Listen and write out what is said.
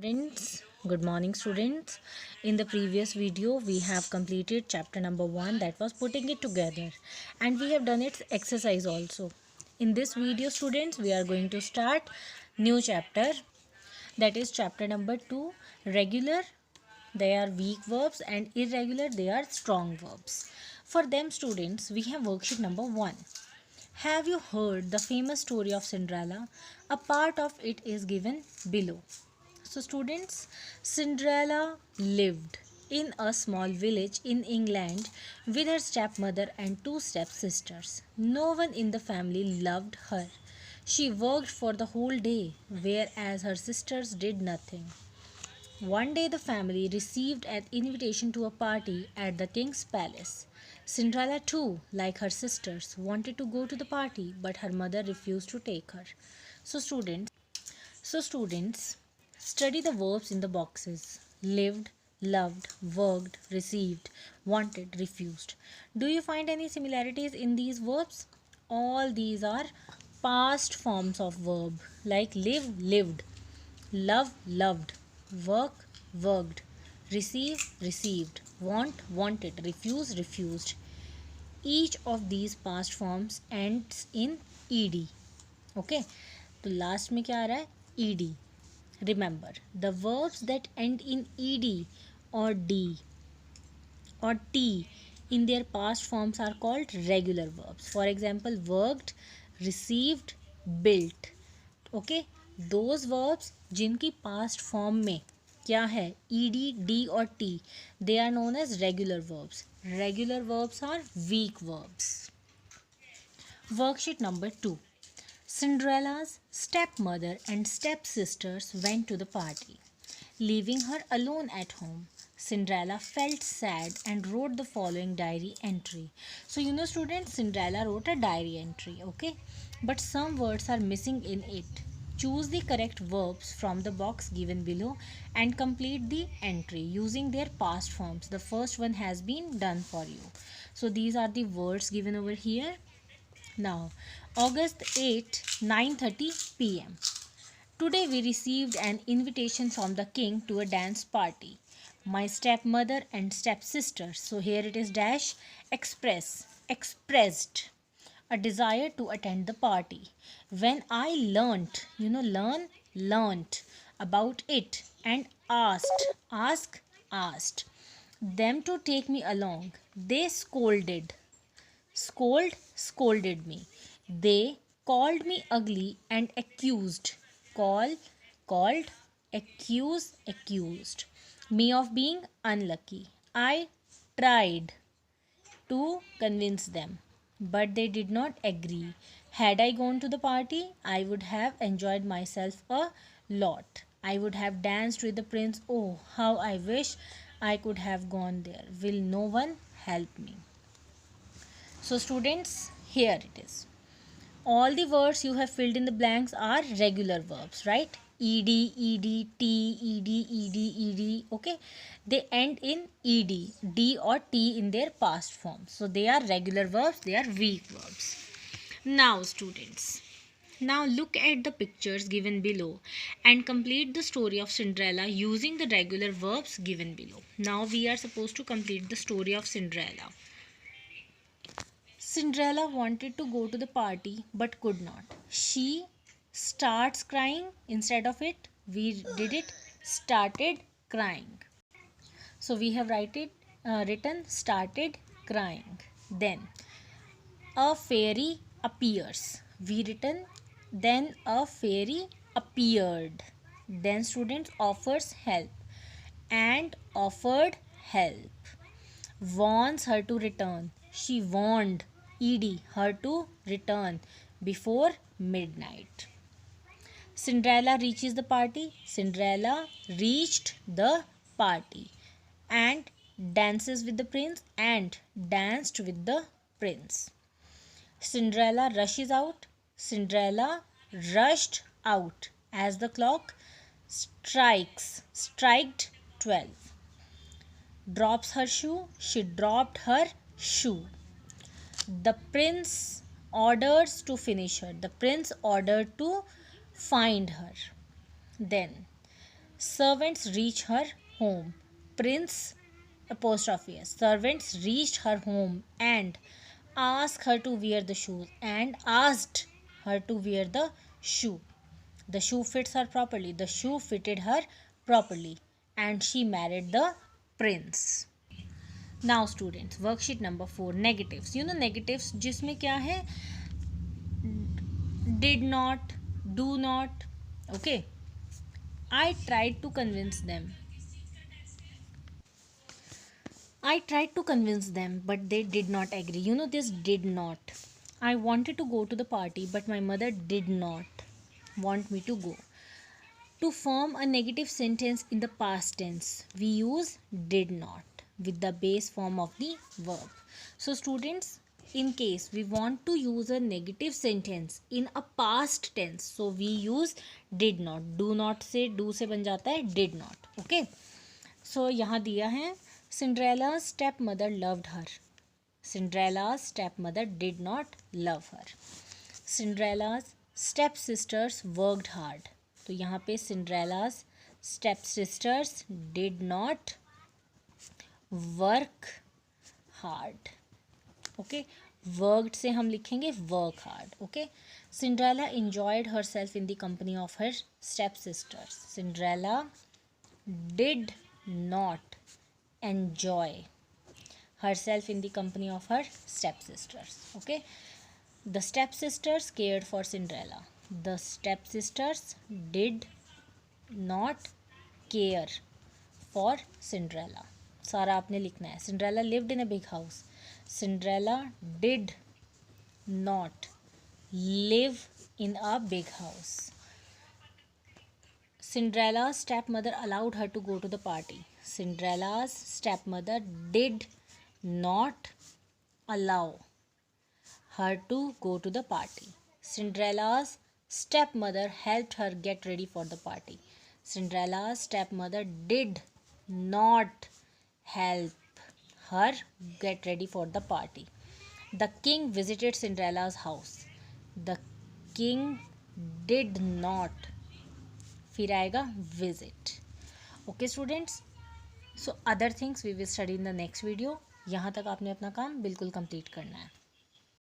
Students, good morning students. In the previous video we have completed chapter number 1, that was putting it together, and we have done its exercise also. In this video students, we are going to start new chapter, that is chapter number 2. Regular, they are weak verbs, and irregular, they are strong verbs. For them students, we have worksheet number 1. Have you heard the famous story of Cinderella? A part of it is given below. So students, Cinderella lived in a small village in England with her stepmother and two stepsisters. No one in the family loved her. She worked for the whole day, whereas her sisters did nothing. One day the family received an invitation to a party at the king's palace. Cinderella too, like her sisters, wanted to go to the party, but her mother refused to take her. So students, study the verbs in the boxes. Lived, loved, worked, received, wanted, refused. Do you find any similarities in these verbs? All these are past forms of verb, like live, lived, love, loved, work, worked, receive, received, want, wanted, refuse, refused. Each of these past forms ends in ed. Okay, तो last में क्या आ रहा है? ed. Remember, the verbs that end in ed or d or t in their past forms are called regular verbs. For example, worked, received, built. Okay, those verbs जिनकी past form में क्या है, ed, d और t, they are known as regular verbs. Regular verbs are weak verbs. Worksheet number 2. Cinderella's stepmother and stepsisters went to the party. Leaving her alone at home, Cinderella felt sad and wrote the following diary entry. So, students, Cinderella wrote a diary entry, okay? But some words are missing in it. Choose the correct verbs from the box given below and complete the entry using their past forms. The first one has been done for you. So, these are the words given over here. Now, August 8, 9:30 p.m. Today we received an invitation from the king to a dance party. My stepmother and stepsisters, so here it is dash, expressed a desire to attend the party. When I learnt about it and asked them to take me along, they scolded me. They called me ugly and called, accused me of being unlucky. I tried to convince them, but they did not agree. Had I gone to the party, I would have enjoyed myself a lot. I would have danced with the prince. Oh, how I wish I could have gone there. Will no one help me? So students, here it is. All the words you have filled in the blanks are regular verbs, right? ed, ed, okay? They end in ed, d or t in their past form. So they are regular verbs, they are weak verbs. Now students, now look at the pictures given below and complete the story of Cinderella using the regular verbs given below. Now we are supposed to complete the story of Cinderella. Cinderella wanted to go to the party but could not. She starts crying. Instead of it, we did it started crying. So we have written started crying. Then a fairy appears. We written then a fairy appeared. Then students offers help and offered help. Warns her to return. She warned her to return before midnight. Cinderella reaches the party. Cinderella reached the party and dances with the prince and danced with the prince. Cinderella rushes out. Cinderella rushed out as the clock striked 12. Drops her shoe. She dropped her shoe. The prince orders to finish her. The prince ordered to find her. Then Servants reach her home. Prince apostrophe s. Servants reached her home and asked her to wear the shoes. And asked her to wear the shoe. The shoe fits her properly. The shoe fitted her properly. And she married the prince. Now students, worksheet number 4, negatives. You know negatives जिसमें क्या है? Did not, do not. Okay. I tried to convince them. I tried to convince them, but they did not agree. You know this did not. I wanted to go to the party, but my mother did not want me to go. To form a negative sentence in the past tense, we use did not with the base form of the verb. So students, in case we want to use a negative sentence in a past tense, so we use did not. Do not से do से बन जाता है did not. Okay. So यहाँ दिया है Cinderella's stepmother loved her. Cinderella's stepmother did not love her. Cinderella's stepsisters worked hard. तो यहाँ पे Cinderella's stepsisters did not work hard. Okay. Worked से हम लिखेंगे work hard. Okay. Cinderella enjoyed herself in the company of her stepsisters. Cinderella did not enjoy herself in the company of her stepsisters. Okay. The stepsisters cared for Cinderella. The stepsisters did not care for Cinderella. सारा आपने लिखना है. Cinderella lived in a big house. Cinderella did not live in a big house. Cinderella's stepmother allowed her to go to the party. Cinderella's stepmother did not allow her to go to the party. Cinderella's stepmother helped her get ready for the party. Cinderella's stepmother did not help her get ready for the party. The king visited Cinderella's house. The king did not, फिर आएगा visit. Okay students, so other things we will study in the next video. यहाँ तक आपने अपना काम बिल्कुल complete करना है.